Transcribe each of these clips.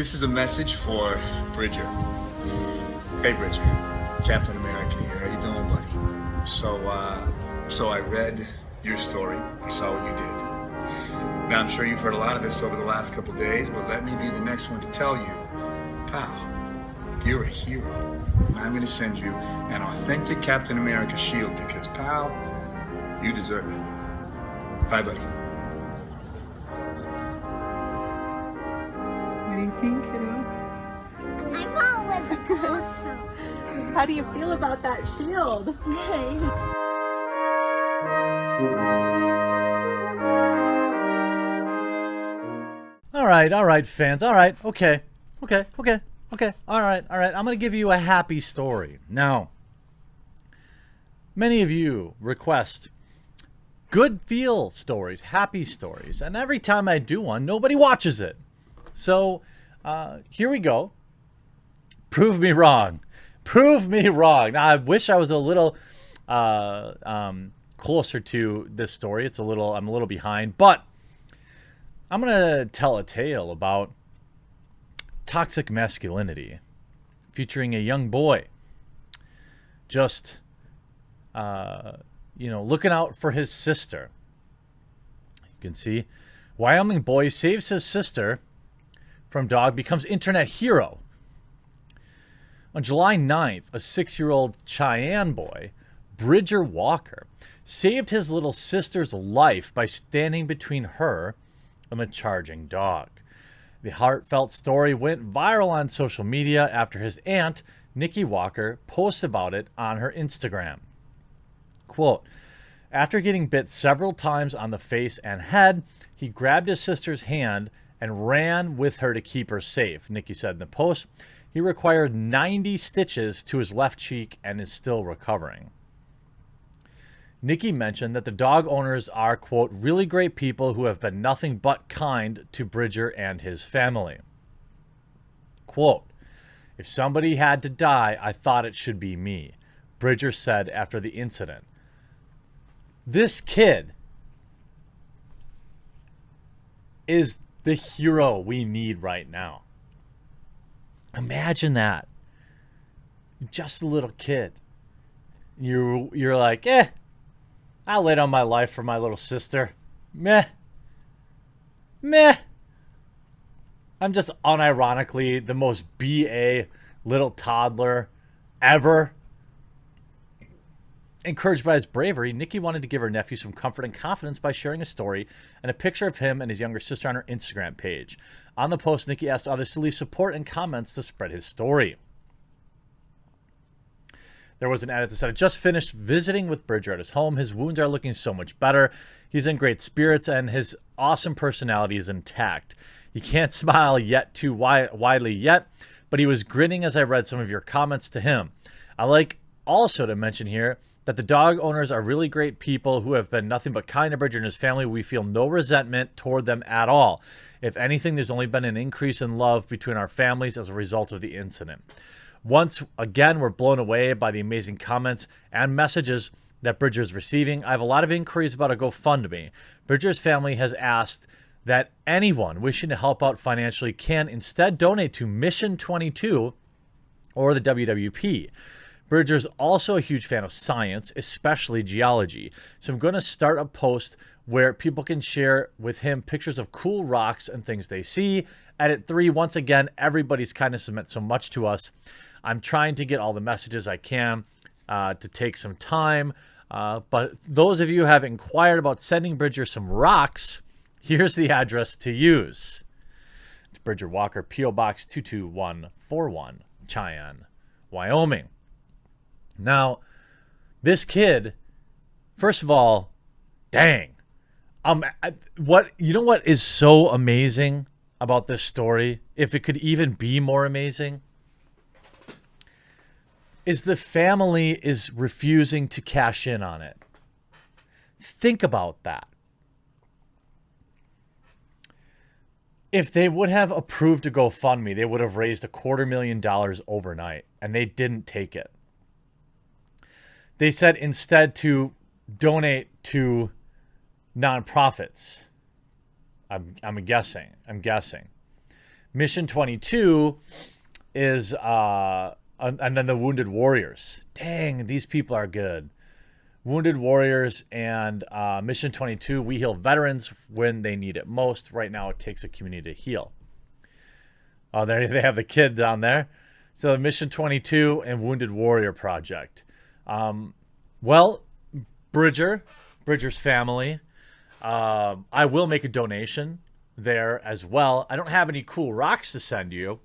This is a message for Bridger. Hey Bridger, Captain America here. How you doing, buddy? So I read your story. I saw what you did. Now I'm sure you've heard a lot of this over the last couple days, but let me be the next one to tell you, pal, you're a hero. And I'm going to send you an authentic Captain America shield because, pal, you deserve it. Bye, buddy. What do you think, kiddo? I thought it was awesome. How do you feel about that shield? Good. All right, fans. All right, okay. All right. I'm going to give you a happy story. Now, many of you request good feel stories, happy stories, and every time I do one, nobody watches it. So, here we go. Prove me wrong. Prove me wrong. Now, I wish I was a little closer to this story. I'm a little behind, but I'm going to tell a tale about toxic masculinity featuring a young boy just, looking out for his sister. You can see Wyoming boy saves his sister from dog, becomes internet hero. On July 9th, a 6-year-old Cheyenne boy, Bridger Walker, saved his little sister's life by standing between her and a charging dog. The heartfelt story went viral on social media after his aunt, Nikki Walker, posted about it on her Instagram. Quote, after getting bit several times on the face and head, he grabbed his sister's hand and ran with her to keep her safe, Nikki said in the post. He required 90 stitches to his left cheek and is still recovering. Nikki mentioned that the dog owners are, quote, really great people who have been nothing but kind to Bridger and his family. Quote, if somebody had to die, I thought it should be me, Bridger said after the incident. This kid is the hero we need right now. Imagine that. Just a little kid. You're like, I laid down my life for my little sister. Meh. I'm just unironically the most BA little toddler ever. Encouraged by his bravery, Nikki wanted to give her nephew some comfort and confidence by sharing a story and a picture of him and his younger sister on her Instagram page. On the post, Nikki asked others to leave support and comments to spread his story. There was an edit that said, I just finished visiting with Bridger at his home. His wounds are looking so much better. He's in great spirits and his awesome personality is intact. He can't smile yet too widely yet, but he was grinning as I read some of your comments to him. I like also to mention here that the dog owners are really great people who have been nothing but kind to Bridger and his family. We feel no resentment toward them at all. If anything, there's only been an increase in love between our families as a result of the incident. Once again, we're blown away by the amazing comments and messages that Bridger is receiving. I have a lot of inquiries about a GoFundMe. Bridger's family has asked that anyone wishing to help out financially can instead donate to Mission 22 or the WWP. Bridger's also a huge fan of science, especially geology. So I'm going to start a post where people can share with him pictures of cool rocks and things they see. Edit 3, once again, everybody's kindness has meant so much to us. I'm trying to get all the messages I can to take some time. But those of you who have inquired about sending Bridger some rocks, here's the address to use. It's Bridger Walker, P.O. Box 22141, Cheyenne, Wyoming. Now, this kid, first of all, dang. What is so amazing about this story, if it could even be more amazing, is the family is refusing to cash in on it. Think about that. If they would have approved a GoFundMe, they would have raised $250,000 overnight, and they didn't take it. They said instead to donate to nonprofits. I'm guessing. Mission 22 is, and then the Wounded Warriors. Dang, these people are good. Wounded Warriors and Mission 22, we heal veterans when they need it most. Right now, it takes a community to heal. Oh, there they have the kid down there. So Mission 22 and Wounded Warrior Project. Well, Bridger's family, I will make a donation there as well. I don't have any cool rocks to send you,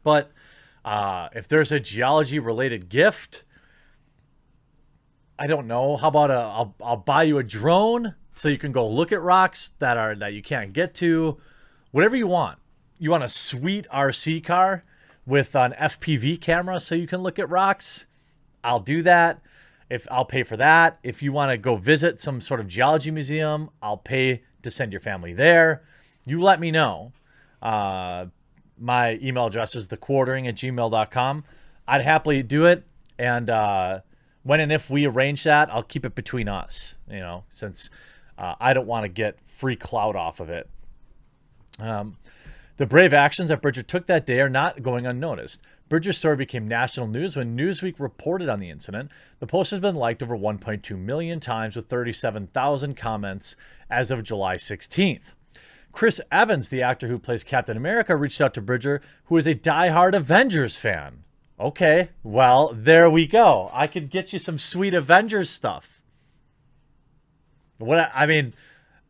but if there's a geology-related gift, I don't know. How about I'll buy you a drone so you can go look at rocks that you can't get to. Whatever you want. You want a sweet RC car with an FPV camera so you can look at rocks? I'll do that. I'll pay for that. If you want to go visit some sort of geology museum, I'll pay to send your family there. You let me know. My email address is thequartering@gmail.com. I'd happily do it. And when and if we arrange that, I'll keep it between us, since I don't want to get free clout off of it. The brave actions that Bridger took that day are not going unnoticed. Bridger's story became national news when Newsweek reported on the incident. The post has been liked over 1.2 million times with 37,000 comments as of July 16th. Chris Evans, the actor who plays Captain America, reached out to Bridger, who is a diehard Avengers fan. Okay, well, there we go. I could get you some sweet Avengers stuff.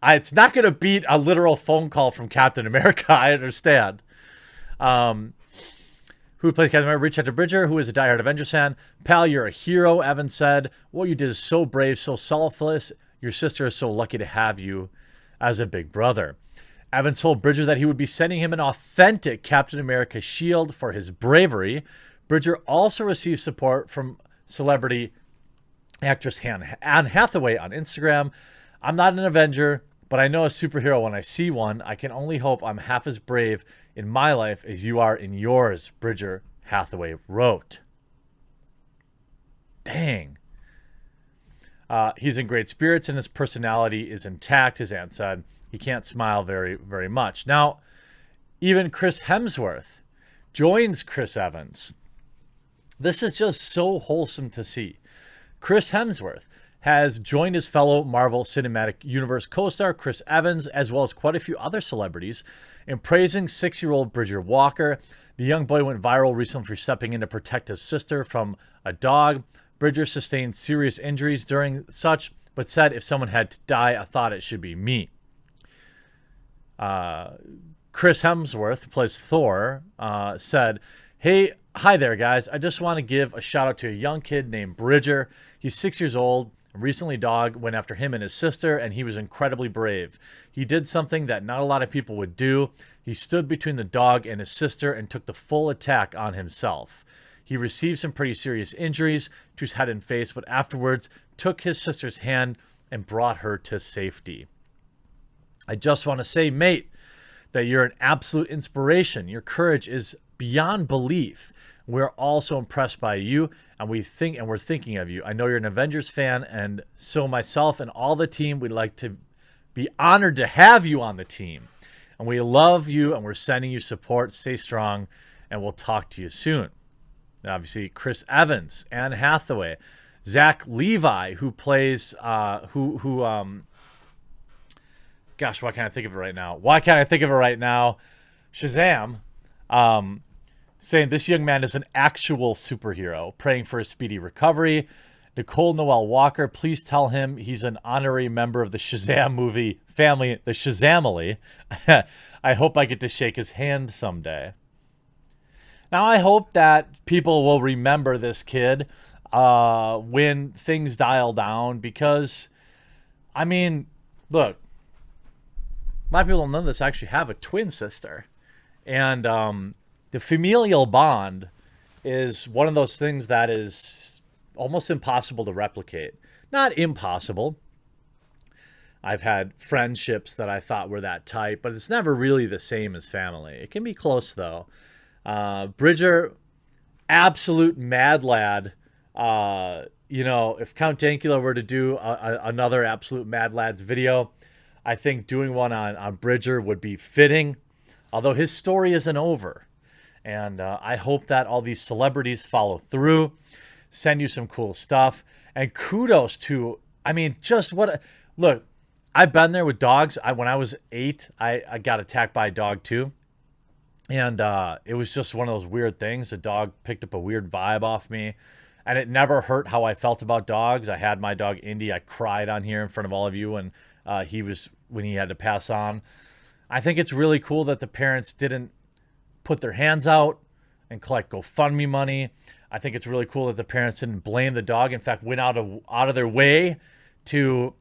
It's not going to beat a literal phone call from Captain America, I understand. Who plays Captain America? Reached out to Bridger, who is a diehard Avengers fan. Pal, you're a hero, Evans said. What you did is so brave, so selfless. Your sister is so lucky to have you as a big brother. Evans told Bridger that he would be sending him an authentic Captain America shield for his bravery. Bridger also received support from celebrity actress Anne Hathaway on Instagram. I'm not an Avenger, but I know a superhero when I see one. I can only hope I'm half as brave in my life as you are in yours, Bridger Hathaway wrote. Dang. He's in great spirits and his personality is intact, his aunt said. He can't smile very, very much. Now, even Chris Hemsworth joins Chris Evans. This is just so wholesome to see. Chris Hemsworth has joined his fellow Marvel Cinematic Universe co-star Chris Evans, as well as quite a few other celebrities, in praising 6-year-old Bridger Walker. The young boy went viral recently for stepping in to protect his sister from a dog. Bridger sustained serious injuries during such, but said, if someone had to die, I thought it should be me. Chris Hemsworth, who plays Thor, said, hi there, guys. I just want to give a shout out to a young kid named Bridger. He's 6 years old. Recently, dog went after him and his sister, and he was incredibly brave. He did something that not a lot of people would do. He stood between the dog and his sister and took the full attack on himself. He received some pretty serious injuries to his head and face, but afterwards took his sister's hand and brought her to safety. I just want to say, mate, that you're an absolute inspiration. Your courage is beyond belief. We're also impressed by you, and we're thinking of you. I know you're an Avengers fan, and so myself and all the team, we'd like to be honored to have you on the team. And we love you, and we're sending you support. Stay strong, and we'll talk to you soon. And obviously, Chris Evans, Anne Hathaway, Zach Levi, who plays gosh, why can't I think of it right now? Shazam. Saying this young man is an actual superhero, praying for his speedy recovery. Nicole Noel Walker, please tell him he's an honorary member of the Shazam movie family, the Shazamily. I hope I get to shake his hand someday. Now, I hope that people will remember this kid when things dial down because, look, a lot of people don't know this. I actually have a twin sister. And the familial bond is one of those things that is almost impossible to replicate. Not impossible. I've had friendships that I thought were that tight, but it's never really the same as family. It can be close, though. Bridger, absolute mad lad. If Count Dankula were to do another absolute mad lads video, I think doing one on Bridger would be fitting. although his story isn't over. And I hope that all these celebrities follow through, send you some cool stuff. And kudos to, I mean, just what, look, I've been there with dogs. When I was 8, I got attacked by a dog too. And it was just one of those weird things. The dog picked up a weird vibe off me. And it never hurt how I felt about dogs. I had my dog Indy. I cried on here in front of all of you when he had to pass on. I think it's really cool that the parents didn't put their hands out and collect GoFundMe money. I think it's really cool that the parents didn't blame the dog. In fact, went out of their way to,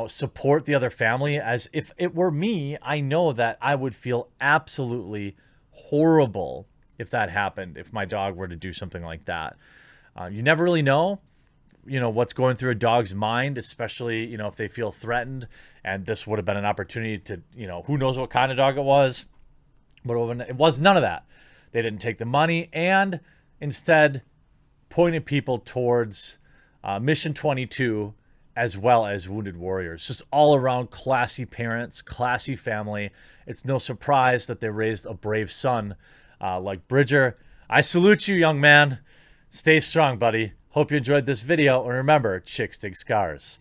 support the other family. As if it were me, I know that I would feel absolutely horrible if that happened, if my dog were to do something like that. You never really know, what's going through a dog's mind, especially, if they feel threatened. And this would have been an opportunity to, who knows what kind of dog it was. But it was none of that. They didn't take the money and instead pointed people towards Mission 22 as well as Wounded Warriors. Just all around classy parents, classy family. It's no surprise that they raised a brave son like Bridger. I salute you, young man. Stay strong, buddy. Hope you enjoyed this video. And remember, chicks dig scars.